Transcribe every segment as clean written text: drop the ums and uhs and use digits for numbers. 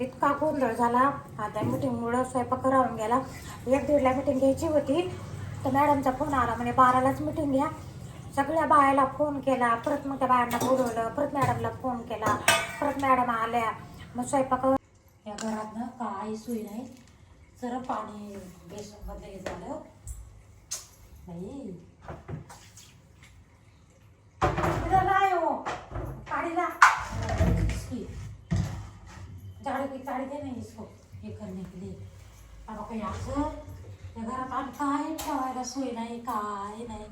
इतका गोंधळ झाला. आता मिटिंगमुळं स्वयंपाक राहून गेला. 1:30ला मिटिंग घ्यायची होती तर मॅडमचा फोन आला म्हणे 12लाच मिटिंग घ्या. सगळ्या बायाला फोन केला, परत मग त्या बायांना बोलवलं, परत मॅडमला फोन केला, परत मॅडम आल्या. मग स्वयंपाक या घरात ना काही सोय नाही. जरा पाणी बेसनमध्ये झालं बाई. काय हो काढीला झाड़ू की काढ़ी दे नहीं इसको ये करने के लिए. अब काही असं त्या घरात आणि काय ठेवायला सोय नाही, काय नाही.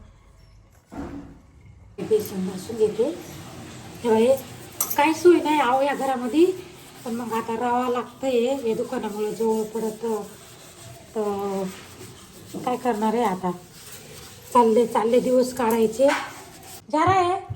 बेसन बसून घेते तेव्हा हे काही सोय नाही आहो या घरामध्ये. पण मग आता राहावं लागतंय हे दुकानामुळे जवळ पडत तर काय करणार आहे आता. चालले दिवस काढायचे. जा रहा है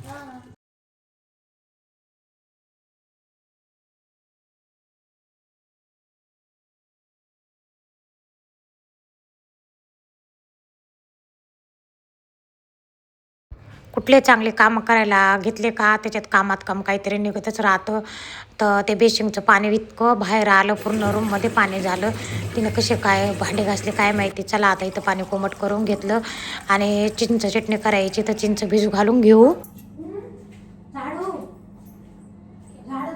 कुठले चांगले काम करायला घेतले का त्याच्यात कामात काम काहीतरी निघतच राहतं. तर ते बेसिंगचं पाणी इतकं बाहेर आलं, पूर्ण रूममध्ये पाणी झालं. तिनं कसे काय भांडे घासले काय माहिती. चला आता इथं पाणी कोमट करून घेतलं आणि चिंच चटणी करायची तर चिंच भिजू घालून घेऊ. झाडू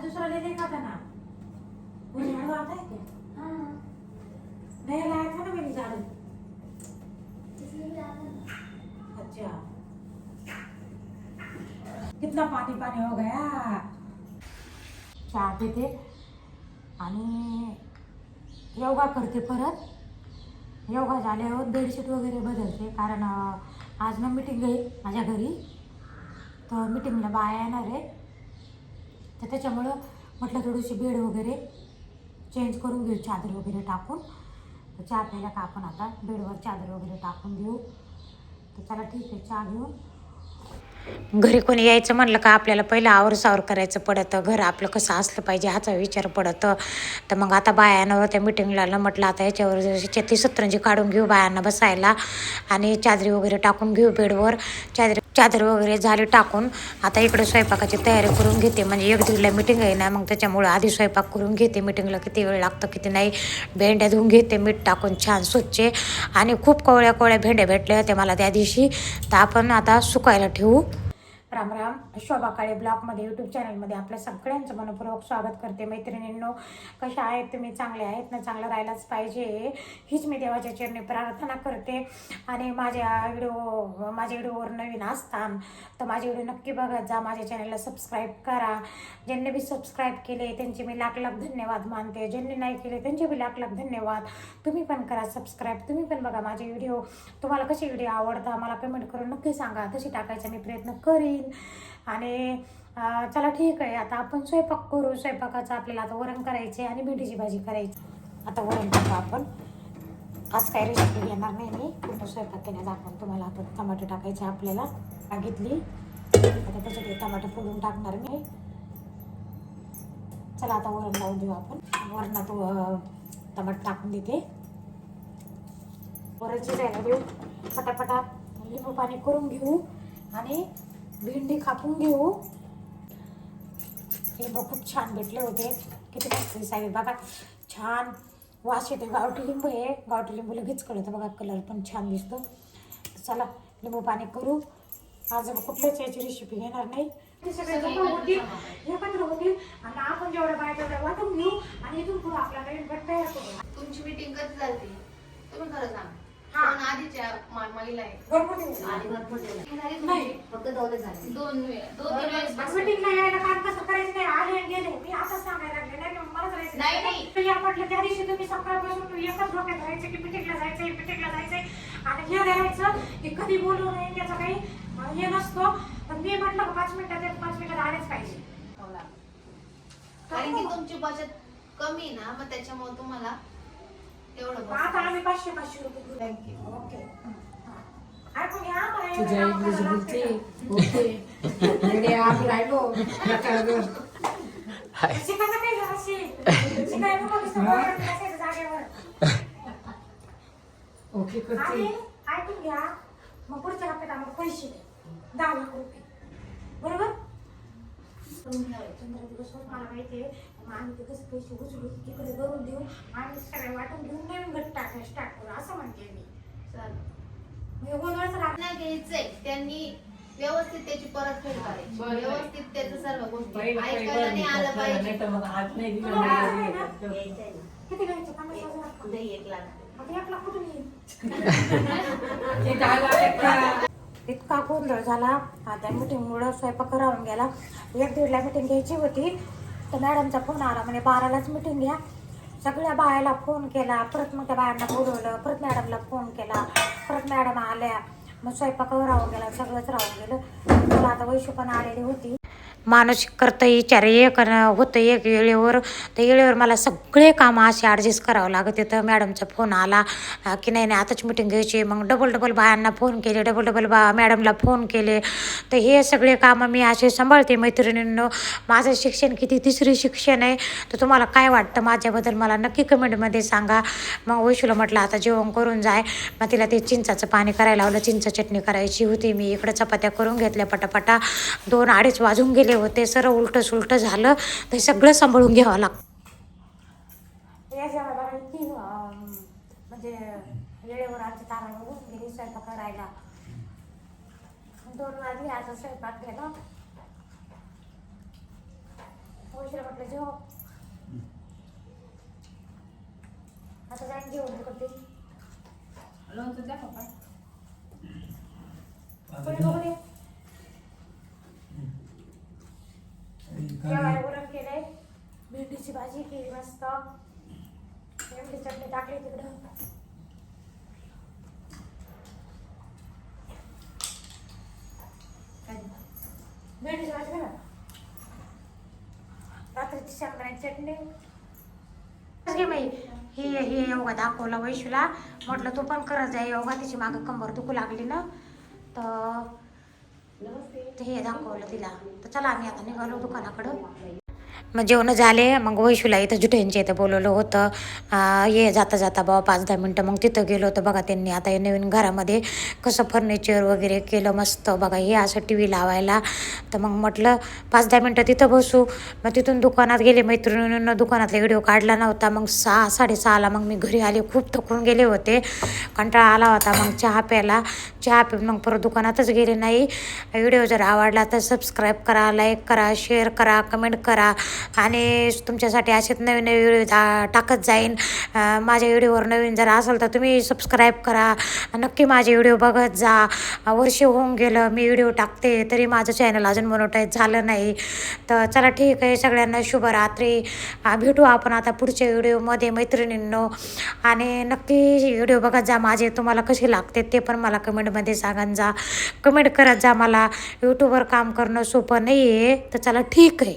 दुसरा ले का ना झाडू आता आहे नाही लाया था ना मेरी झाडू. अच्छा कितना पानी पानी हो गया. चहा पिते आणि योगा करते. परत योगा झाल्यावर बेडशीट वगैरे बदलते कारण आज ना मीटिंग आहे माझ्या घरी. तर मीटिंगला बाया येणार आहे तर त्याच्यामुळं म्हटलं थोडीशी बेड वगैरे चेंज करून घेऊ चादर वगैरे टाकून. तर चहा प्यायला का आपण आता बेडवर चादर वगैरे टाकून घेऊ. तर चला ठीक आहे चहा घेऊन. घरी कोणी यायचं म्हणलं का आपल्याला पहिलं आवरसावर करायचं पडतं. घर आपलं कसं असलं पाहिजे ह्याचा विचार पडतं. तर मग आता बायांना त्या मिटिंगला म्हटलं आता याच्यावर छत्ती सतरंजी काढून घेऊ बायांना बसायला आणि चादरी वगैरे टाकून घेऊ बेडवर. चादर वगैरे झाली टाकून आता इकडे स्वयंपाकाची तयारी करून घेते. म्हणजे 1:30ला मिटिंग आहे ना, मग त्याच्यामुळे आधी स्वयंपाक करून घेते. मिटिंगला किती वेळ लागतं किती नाही. भेंड्या धुवून घेते मीठ टाकून छान स्वच्छ. आणि खूप कोवळ्या भेंड्या भेटल्या होत्या मला त्या दिवशी. तर आपण आता सुकायला ठेवू. राम राम. शोभा काळे ब्लॉगमध्ये यूट्यूब चॅनलमध्ये आपल्या सगळ्यांचं मनपूर्वक स्वागत करते. मैत्रिणींनो कशा आहेत तुम्ही? चांगले आहेत ना? चांगलं राहायलाच पाहिजे हीच मी देवाच्या चरणी प्रार्थना करते. आणि माझ्या व्हिडिओवर नवीन असताना तर माझे व्हिडिओ नक्की बघत जा. माझ्या चॅनलला सबस्क्राईब करा. ज्यांनी बी सबस्क्राईब केले त्यांचे मी लाख धन्यवाद मानते. ज्यांनी नाही केले त्यांचे बी लाख धन्यवाद. तुम्ही पण करा सबस्क्राईब. तुम्ही पण बघा माझे व्हिडिओ. तुम्हाला कसे व्हिडिओ आवडतात मला कमेंट करून नक्की सांगा. तशी टाकायचा मी प्रयत्न करीन. आणि चला ठीक आहे आता आपण स्वयंपाक करू. स्वयंपाकाचं आपल्याला आता वरण करायचे आणि भेंडीची भाजी करायची. आता वरण करतो आपण. आज काय रेसिपी घेणार नाही मी. पूर्ण स्वयंपाक केल्यात आपण. तुम्हाला आता टमाटे टाकायचे आपल्याला घेतली. आता त्याच्यात टमाटे फोडून टाकणार मी. चला आता वरण लावून देऊ आपण. वरणात टमाटे टाकून देते. वरण शिजायला देऊ. पटापटा लिंबू पाणी करून घेऊ आणि भेंडी कापून घेऊ. लिंबू खूप छान भेटले होते. किती मस्त दिसायले बघा. छान वास येते. गावठी लिंबू आहे. गावठी लिंबू लगेच कळतं बघा. कलर पण छान दिसतो. चला लिंबू पाणी करू. आज कुठल्याच याची रेसिपी घेणार नाही. ते सगळे एकत्र होतील आणि आपण जेवढ्या बाया तेवढ्या वाटून घेऊ आणि इथून पुढे आपला नवीन गट तयार करू. तुमची मीटिंग कधी झाली तुम्ही खरं सांगा. आधीच्या महिला आहे फक्त दोन झाले. दोन वेळेस मीटिंगला यायला काम कसं करायचं नाही. आले गेले मी आता सांगायला लागले नाही मला जायचं नाही. म्हटलं त्या दिवशी तुम्ही सकाळपासून एकच डोक्यात राहायचं की मीटिंगला जायचंय आणि हे राहायचं की कधी बोलू नये त्याचा काही हे नसतो. पण मी म्हटलं 5 मिनिटात आलेच पाहिजे. कारण की तुमची बचत कमी ना मग त्याच्यामुळे तुम्हाला तेवढं. आता आम्ही 500 रुपये. थँक्यू. ओके तुझ्या इंग्लिश बोलते. ओके आम्ही राहिलो ओके करते. ऐकून घ्या. मग पुढच्या हप्त्यात आम्हाला पैसे 10 लाख रुपये बरोबर. 15 दिवस मला माहिती आहे मग आम्ही ते कसं पैसे उचलू तिकडे भरून देऊ आणि सगळे वाटून घेऊन नवीन गट टाकायला स्टार्ट करू असं म्हणते मी. चालेल. म्हणजे गोंधळच राहणार नाही घ्यायचंय त्यांनी व्यवस्थित त्याची परतफेड करायची, बरं. व्यवस्थित त्याचं सर्व गोष्टी पहिलं ऐकायला नाही आलं पाहिजे. नाही तर मग आज नाही दिलं तुला नाही आहे दिलं. ना? किती घ्यायचं 50,000? आता 1 लाख कुठून येईल? ते जागा आहे का? इतका गोंधळ झाला. आता मिटिंगमुळं स्वयंपाक राहून गेला. 1-1:30ला मिटिंग घ्यायची होती तर मॅडमचा फोन आला म्हणे 12लाच मिटिंग घ्या. सगळ्या बायाला फोन केला, परत मग त्या बायांना बोलवलं, परत मॅडमला फोन केला, परत मॅडम आल्या, मग स्वयंपाकावर राहून गेला, सगळंच राहून गेलं. मला आता वैशू पण आलेली होती. मानसिक करता विचार एक होतं एक वेळेवर, तर वेळेवर मला सगळे कामं असे ॲडजस्ट करावं लागत होतं. मॅडमचा फोन आला की नाही नाही आताच मिटिंग घ्यायची, मग डबल बायांना फोन केले, डबल मॅडमला फोन केले. तर हे सगळे कामं मी असे सांभाळते. मैत्रिणींनो, माझं शिक्षण किती 3री शिक्षण आहे, तर तुम्हाला काय वाटतं माझ्याबद्दल मला नक्की कमेंटमध्ये सांगा. मग वैशूला म्हटलं आता जेवण करून जाय. मग तिला ते चिंचाचं पाणी करायला लावलं, चिंच चटणी करायची होती. मी इकडं चपात्या करून घेतल्या पटापटा. 2-2:30 वाजून गेले होते. सरळ उलटं सुलटं झालं. ते सगळं सांभाळून घ्यावं लागतं. म्हणजे वेळेवर आमची तारा होऊन गेली स्वयंपाक करायला. 2 वाजले आता स्वयंपाक केला. वैशूला म्हटलं जेव, आता जाईन जेवण करते. लोणचं द्या पप्पा. पुढे बघू दे. जेवायला वरण केलंय, भेंडीची भाजी केली मस्त, भेंडी चटणी टाकली तिकडं. भेंडीची भाजी बघा, रात्रीची शेंगदाण्याची चटणी. हे योगा दाखवला वैशूला. म्हटलं तू पण करत जाय योगा, तिची मागं कंबर दुखू लागली ना, तर हे दाखवलं तिला. तर चला आम्ही आता निघालो दुकानाकडं. मग जेवण झाले. मग वैशूला इथं जुट्यांच्या इथं बोलवलं होतं. ये जाता जाता बाबा 5-10 मिनटं. मग तिथं गेलो होतं. बघा त्यांनी आता हे नवीन घरामध्ये कसं फर्निचर वगैरे केलं मस्त. बघा हे असं TV लावायला. तर मग म्हटलं 5-10 मिनटं तिथं बसू. मग तिथून दुकानात गेले. मैत्रिणींना दुकानातला व्हिडिओ काढला नव्हता. मग 6-6:30ला मग मी घरी आले. खूप थकून गेले होते, कंटाळा आला होता. मग चहा प्यायला, चहा पिऊन मग परत दुकानातच गेले नाही. व्हिडिओ जर आवडला तर सबस्क्राईब करा, लाईक करा, शेअर करा, कमेंट करा आणि तुमच्यासाठी असेच नवीन नवीन व्हिडिओ टाकत जाईन. माझ्या व्हिडिओवर नवीन जर असेल तर तुम्ही सबस्क्राईब करा. नक्की माझे व्हिडिओ बघत जा. वर्ष होऊन गेलं मी व्हिडिओ टाकते तरी माझं चॅनल अजून मोनोटाईज झालं नाही. तर चला ठीक आहे, सगळ्यांना शुभरात्री. भेटू आपण आता पुढच्या व्हिडिओमध्ये मैत्रिणींनो. आणि नक्की व्हिडिओ बघत जा माझे. तुम्हाला कसे लागते ते पण मला कमेंटमध्ये सांगत जा, कमेंट करत जा. मला यूट्यूबवर काम करणं सोपं नाही आहे. तर चला ठीक आहे.